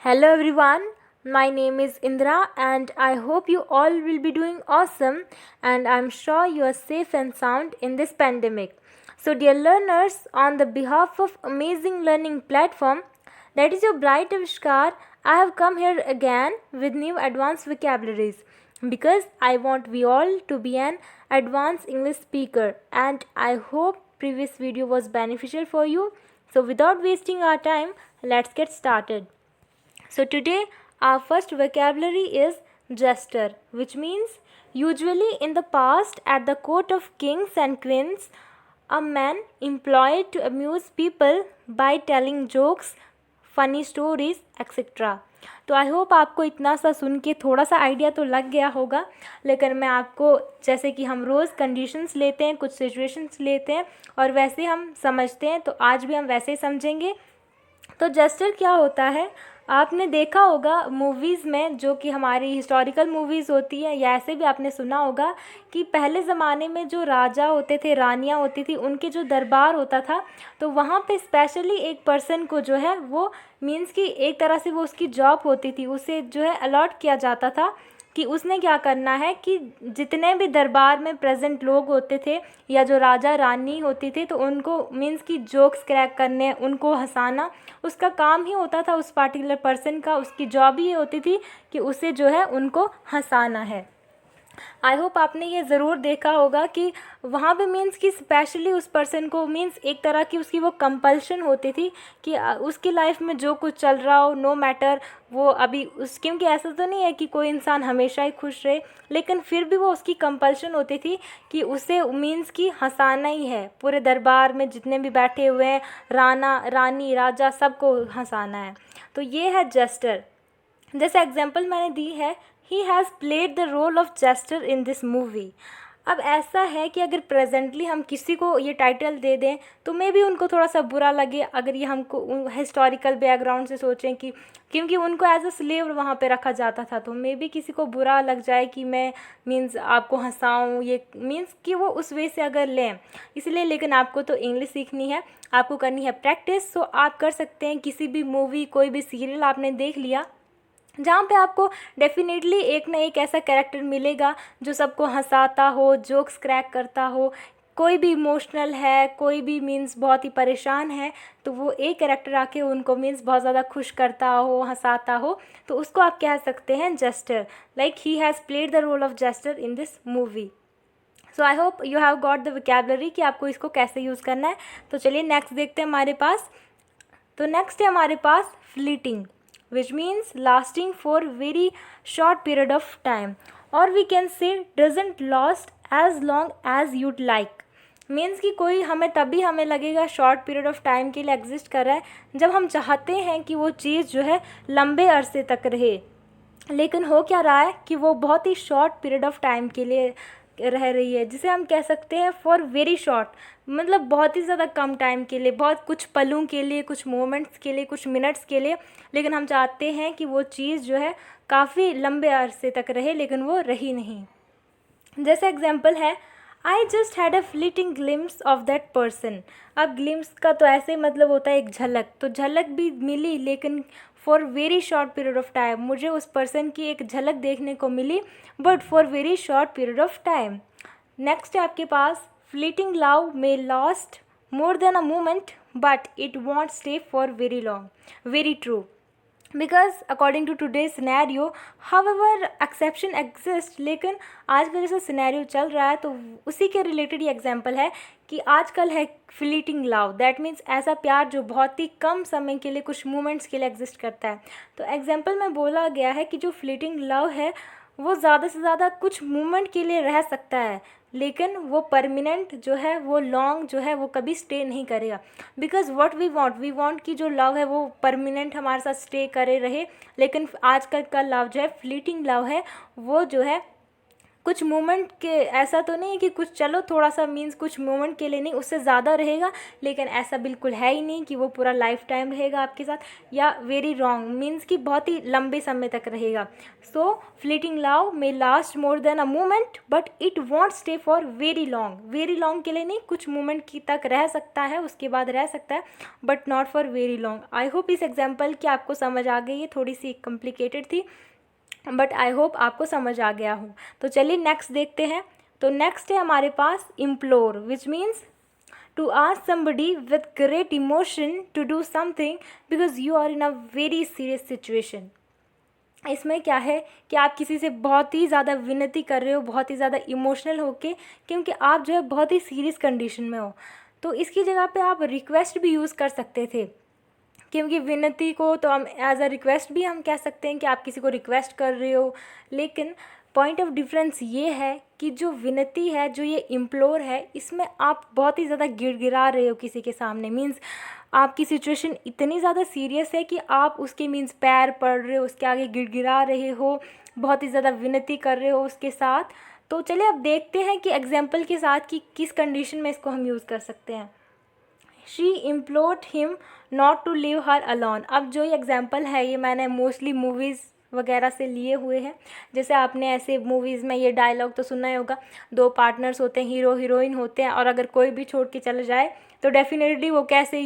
Hello everyone, my name is Indira and I hope you all will be doing awesome and I'm sure you are safe and sound in this pandemic. So dear learners, on the behalf of amazing learning platform that is your bright Avishkar, I have come here again with new advanced vocabularies because I want we all to be an advanced English speaker and I hope previous video was beneficial for you. So without wasting our time, let's get started. So today our first vocabulary is jester, which means usually in the past at the court of kings and queens, a man employed to amuse people by telling jokes, funny stories etcetera. तो I hope आपको इतना सा सुन के थोड़ा सा idea तो लग गया होगा, लेकिन मैं आपको जैसे कि हम रोज़ कंडीशंस लेते हैं, कुछ सिचुएशंस लेते हैं और वैसे हम समझते हैं, तो आज भी हम वैसे ही समझेंगे. तो जेस्टर क्या होता है, आपने देखा होगा मूवीज़ में, जो कि हमारी हिस्टोरिकल मूवीज़ होती है, या ऐसे भी आपने सुना होगा कि पहले ज़माने में जो राजा होते थे, रानियाँ होती थी, उनके जो दरबार होता था, तो वहाँ पे स्पेशली एक पर्सन को जो है वो मीन्स कि एक तरह से वो उसकी जॉब होती थी, उसे जो है अलॉट किया जाता था कि उसने क्या करना है कि जितने भी दरबार में प्रेजेंट लोग होते थे या जो राजा रानी होती थी, तो उनको मीन्स कि जोक्स क्रैक करने, उनको हंसाना उसका काम ही होता था. उस पार्टिकुलर पर्सन का, उसकी जॉब ही होती थी कि उसे जो है उनको हंसाना है. आई होप आपने ये ज़रूर देखा होगा कि वहाँ पे मीन्स कि स्पेशली उस पर्सन को मीन्स एक तरह की उसकी वो कंपल्शन होती थी कि उसकी लाइफ में जो कुछ चल रहा हो, नो मैटर वो अभी उस, क्योंकि ऐसा तो नहीं है कि कोई इंसान हमेशा ही खुश रहे, लेकिन फिर भी वो उसकी कंपल्शन होती थी कि उसे मीन्स कि हंसाना ही है. पूरे दरबार में जितने भी बैठे हुए हैं, राना रानी राजा, सबको हंसाना है. तो ये है जेस्टर. जैसे एग्जाम्पल मैंने दी है, he has played the role of jester in this movie. अब ऐसा है कि अगर प्रेजेंटली हम किसी को ये टाइटल दे दें तो मे भी उनको थोड़ा सा बुरा लगे, अगर ये हमको हिस्टोरिकल बैकग्राउंड से सोचें कि क्योंकि उनको एज अ स्लेव वहाँ पे रखा जाता था, तो मे भी किसी को बुरा लग जाए कि मैं मीन्स आपको हंसाऊँ, ये मीन्स कि वो उस वे से अगर लें. इसलिए लेकिन आपको तो इंग्लिश सीखनी है, आपको करनी है प्रैक्टिस. सो आप कर सकते हैं किसी भी मूवी, कोई भी सीरियल आपने देख लिया जहाँ पे आपको डेफिनेटली एक ना एक ऐसा कैरेक्टर मिलेगा जो सबको हंसाता हो, जोक्स क्रैक करता हो. कोई भी इमोशनल है, कोई भी मीन्स बहुत ही परेशान है, तो वो एक कैरेक्टर आके उनको मीन्स बहुत ज़्यादा खुश करता हो, हंसाता हो, तो उसको आप कह सकते हैं jester. Like he has played the role of jester in this movie. So I hope you have got the vocabulary कि आपको इसको कैसे यूज़ करना है. तो चलिए नेक्स्ट देखते हैं हमारे पास. तो नेक्स्ट है हमारे पास fleeting, which means lasting for very short period of time, or we can say doesn't last as long as you'd like. Means कि कोई हमें लगेगा शॉर्ट पीरियड ऑफ टाइम के लिए एग्जिस्ट कर रहा है, जब हम चाहते हैं कि वो चीज़ जो है लंबे अरसे तक रहे, लेकिन हो क्या रहा है कि वो बहुत ही शॉर्ट पीरियड ऑफ टाइम के लिए रह रही है, जिसे हम कह सकते हैं फॉर वेरी शॉर्ट, मतलब बहुत ही ज़्यादा कम टाइम के लिए, बहुत कुछ पलों के लिए, कुछ मोमेंट्स के लिए, कुछ मिनट्स के लिए, लेकिन हम चाहते हैं कि वो चीज़ जो है काफ़ी लंबे अरसे तक रहे, लेकिन वो रही नहीं. जैसे एग्जाम्पल है, I just had a fleeting glimpse of that person. अब ग्लिम्स का तो ऐसे मतलब होता है एक झलक, तो झलक भी मिली, लेकिन for very short period of time, मुझे उस पर्सन की एक झलक देखने को मिली, but for very short period of time. Next है आपके पास, fleeting love may last more than a moment but it won't stay for very long. Very true, because according to today scenario, however exception exist, लेकिन आज का जैसा scenario चल रहा है तो उसी के रिलेटेड ये एग्जाम्पल है कि आजकल है फ्लीटिंग लव, दैट मीन्स ऐसा प्यार जो बहुत ही कम समय के लिए, कुछ मोमेंट्स के लिए एग्जिस्ट करता है. तो एग्जाम्पल में बोला गया है कि जो फ्लीटिंग लव है वो ज़्यादा से ज़्यादा कुछ मोमेंट के लिए रह सकता है, लेकिन वो परमानेंट जो है, वो लॉन्ग जो है, वो कभी स्टे नहीं करेगा. बिकॉज व्हाट वी वांट कि जो लव है वो परमानेंट हमारे साथ स्टे करे रहे, लेकिन आजकल का लव जो है फ्लीटिंग लव है, वो जो है कुछ मोमेंट के, ऐसा तो नहीं है कि कुछ चलो थोड़ा सा मीन्स कुछ मोमेंट के लिए नहीं, उससे ज़्यादा रहेगा, लेकिन ऐसा बिल्कुल है ही नहीं कि वो पूरा लाइफ टाइम रहेगा आपके साथ, या वेरी रॉन्ग मीन्स कि बहुत ही लंबे समय तक रहेगा। So fleeting love may last more than a moment but it won't stay for very long, very long के लिए नहीं, कुछ मोमेंट की तक रह सकता है, उसके बाद रह सकता है, but not for very long. I hope इस एग्जाम्पल की आपको समझ आ गई है, थोड़ी सी कॉम्प्लिकेटेड थी बट आई होप आपको समझ आ गया हो। तो चलिए नेक्स्ट देखते हैं। तो नेक्स्ट है हमारे पास implore, which means to ask somebody with great emotion to do something because you are in a very serious situation। इसमें क्या है कि आप किसी से बहुत ही ज़्यादा विनती कर रहे हो, बहुत ही ज़्यादा इमोशनल होके, क्योंकि आप जो है बहुत ही सीरियस कंडीशन में हो। तो इसकी जगह पे आप रिक्वेस्ट भी यूज़ कर सकते थे, क्योंकि विनती को तो हम एज अ रिक्वेस्ट भी हम कह सकते हैं कि आप किसी को रिक्वेस्ट कर रहे हो, लेकिन पॉइंट ऑफ डिफरेंस ये है कि जो विनती है, जो ये इम्प्लोर है, इसमें आप बहुत ही ज़्यादा गिड़गिड़ा रहे हो किसी के सामने, मीन्स आपकी सिचुएशन इतनी ज़्यादा सीरियस है कि आप उसके मीन्स पैर पड़ रहे हो, उसके आगे गिड़गिड़ा रहे हो, बहुत ही ज़्यादा विनती कर रहे हो उसके साथ। तो चलिए अब देखते हैं कि एग्जाम्पल के साथ कि किस कंडीशन में इसको हम यूज़ कर सकते हैं। She implored him not to leave her alone. अब जो ये एग्जाम्पल है ये मैंने मोस्टली मूवीज़ वगैरह से लिए हुए हैं। जैसे आपने ऐसे मूवीज़ में ये डायलॉग तो सुना ही होगा, दो पार्टनर्स होते हैं, हीरो हीरोइन होते हैं, और अगर कोई भी छोड़ के चले जाए तो डेफिनेटली वो कैसे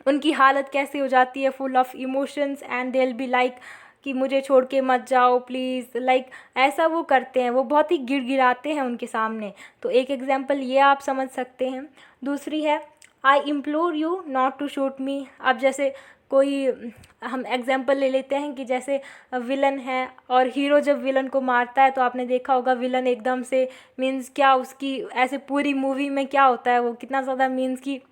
उनकी हालत कैसी हो जाती है, full of emotions, and they will be like कि मुझे छोड़ के मत जाओ प्लीज़, लाइक ऐसा वो करते हैं, वो बहुत ही गिड़गिड़ाते हैं उनके सामने। तो एक एग्जाम्पल ये आप समझ सकते हैं। दूसरी है I implore you not to shoot me. अब जैसे कोई हम एग्जाम्पल ले लेते हैं कि जैसे विलन है और हीरो जब विलन को मारता है तो आपने देखा होगा विलन एकदम से मीन्स क्या उसकी ऐसे पूरी मूवी में क्या होता है, वो कितना ज़्यादा मीन्स कि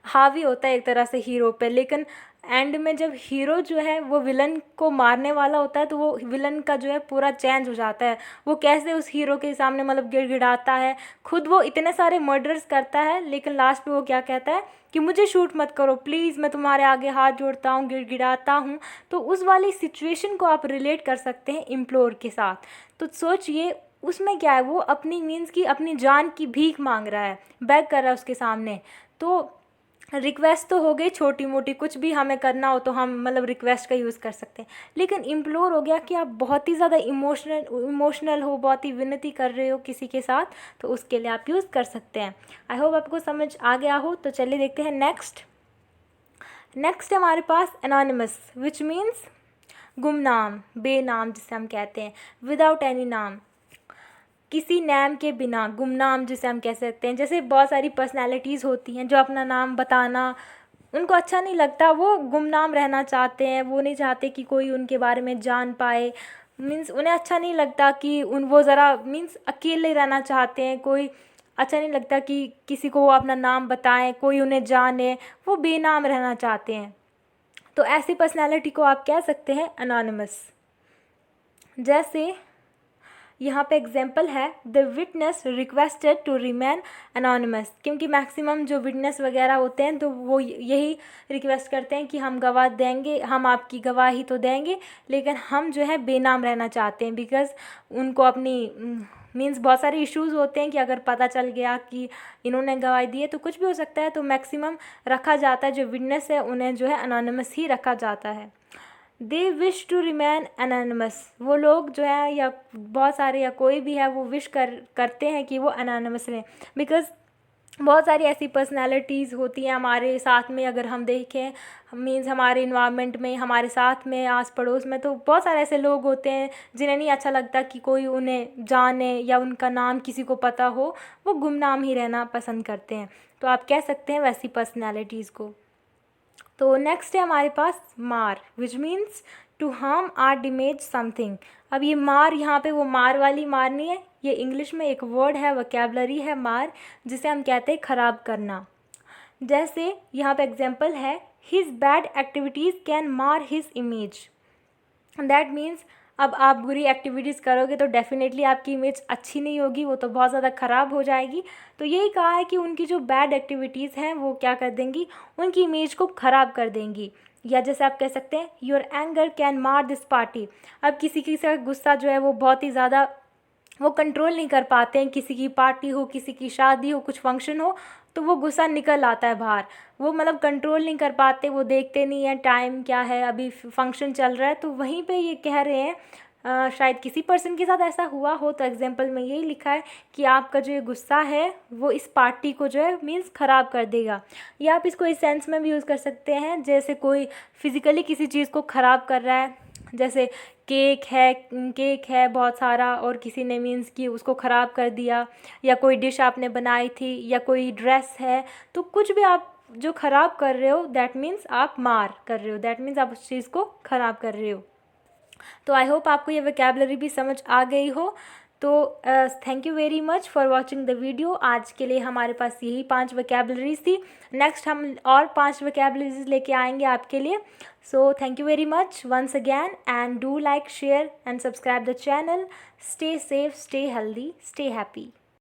हावी होता है एक तरह से हीरो पे, लेकिन एंड में जब हीरो जो है वो विलन को मारने वाला होता है तो वो विलन का जो है पूरा चेंज हो जाता है। वो कैसे उस हीरो के सामने मतलब गिड़गिड़ाता है, खुद वो इतने सारे मर्डर्स करता है, लेकिन लास्ट पे वो क्या कहता है कि मुझे शूट मत करो प्लीज़, मैं तुम्हारे आगे हाथ जोड़ता हूँ, गिड़गिड़ाता हूँ। तो उस वाली सिचुएशन को आप रिलेट कर सकते हैं इम्प्लोर के साथ। तो सोचिए उसमें क्या है, वो अपनी मीन्स की अपनी जान की भीख मांग रहा है, बैग कर रहा है उसके सामने। तो रिक्वेस्ट तो हो गई छोटी मोटी, कुछ भी हमें करना हो तो हम मतलब रिक्वेस्ट का यूज़ कर सकते हैं, लेकिन इम्प्लोर हो गया कि आप बहुत ही ज़्यादा इमोशनल हो, बहुत ही विनती कर रहे हो किसी के साथ, तो उसके लिए आप यूज़ कर सकते हैं। आई होप आपको समझ आ गया हो। तो चलिए देखते हैं नेक्स्ट है हमारे पास एनोनिमस, विच मीन्स गुमनाम, बेनाम जिसे हम कहते हैं, विदाउट एनी नाम, किसी नाम के बिना, गुमनाम जिसे हम कह सकते हैं। जैसे बहुत सारी पर्सनालिटीज़ होती हैं जो अपना नाम बताना उनको अच्छा नहीं लगता, वो गुमनाम रहना चाहते हैं, वो नहीं चाहते कि कोई उनके बारे में जान पाए, मीन्स उन्हें अच्छा नहीं लगता कि वो ज़रा मीन्स अकेले रहना चाहते हैं, कोई अच्छा नहीं लगता कि किसी को वो अपना नाम बताएं, कोई उन्हें जाने, वो बेनाम रहना चाहते हैं। तो ऐसी पर्सनालिटी को आप कह सकते हैं अनोनिमस। जैसे यहाँ पे एग्जाम्पल है the witness requested to remain anonymous, क्योंकि मैक्सिमम जो विटनेस वगैरह होते हैं तो वो यही रिक्वेस्ट करते हैं कि हम गवाह देंगे, हम आपकी गवाही तो देंगे, लेकिन हम जो है बेनाम रहना चाहते हैं, बिकॉज़ उनको अपनी मीन्स बहुत सारे इश्यूज़ होते हैं कि अगर पता चल गया कि इन्होंने गवाही दी है तो कुछ भी हो सकता है। तो मैक्सिमम रखा जाता है जो विटनेस है उन्हें जो है अनोनिमस ही रखा जाता है। They wish to remain anonymous, वो लोग जो है या बहुत सारे या कोई भी है वो विश करते हैं कि वो अनोनिमस रहें, बिकॉज़ बहुत सारी ऐसी पर्सनालिटीज़ होती हैं हमारे साथ में, अगर हम देखें मीन्स हमारे इन्वायरमेंट में, हमारे साथ में, आस पड़ोस में, तो बहुत सारे ऐसे लोग होते हैं जिन्हें नहीं अच्छा लगता कि कोई उन्हें जाने या उनका नाम किसी को पता हो, वो गुमनाम ही रहना पसंद करते हैं। तो आप कह सकते हैं वैसी पर्सनालिटीज़ को। तो नेक्स्ट है हमारे पास mar, which means to harm or damage something. अब ये मार यहाँ पे वो मार वाली मार नहीं है, ये इंग्लिश में एक वर्ड है, वोकैबुलरी है मार, जिसे हम कहते हैं ख़राब करना। जैसे यहाँ पे एग्जाम्पल है हिज बैड एक्टिविटीज़ कैन मार हिज इमेज। दैट मीन्स अब आप बुरी एक्टिविटीज़ करोगे तो डेफिनेटली आपकी इमेज अच्छी नहीं होगी, वो तो बहुत ज़्यादा ख़राब हो जाएगी। तो यही कहा है कि उनकी जो बैड एक्टिविटीज़ हैं वो क्या कर देंगी, उनकी इमेज को ख़राब कर देंगी। या जैसे आप कह सकते हैं योर एंगर कैन मार दिस पार्टी। अब किसी का गुस्सा जो है वो बहुत ही ज़्यादा वो कंट्रोल नहीं कर पाते हैं। किसी की पार्टी हो, किसी की शादी हो, कुछ फंक्शन हो, तो वो गुस्सा निकल आता है बाहर। वो मतलब कंट्रोल नहीं कर पाते, वो देखते नहीं हैं टाइम क्या है, अभी फंक्शन चल रहा है। तो वहीं पे ये कह रहे हैं, शायद किसी पर्सन के साथ ऐसा हुआ हो, तो एग्जाम्पल में यही लिखा है कि आपका जो ये गुस्सा है वो इस पार्टी को जो है मीन्स ख़राब कर देगा। या आप इसको इस सेंस में भी यूज़ कर सकते हैं, जैसे कोई फिज़िकली किसी चीज़ को ख़राब कर रहा है, जैसे केक है बहुत सारा और किसी ने मीन्स कि उसको ख़राब कर दिया, या कोई डिश आपने बनाई थी, या कोई ड्रेस है, तो कुछ भी आप जो ख़राब कर रहे हो दैट मीन्स आप मार कर रहे हो, दैट मीन्स आप उस चीज़ को ख़राब कर रहे हो। तो आई होप आपको ये वोकैबुलरी भी समझ आ गई हो। तो thank you very much for watching the video. आज के लिए हमारे पास यही 5 वोकैबुलरीज थी। नेक्स्ट हम और 5 वोकैबुलरीज लेके आएंगे आपके लिए। So thank you very much once again, and do like, share and subscribe the channel. Stay safe, stay healthy, stay happy.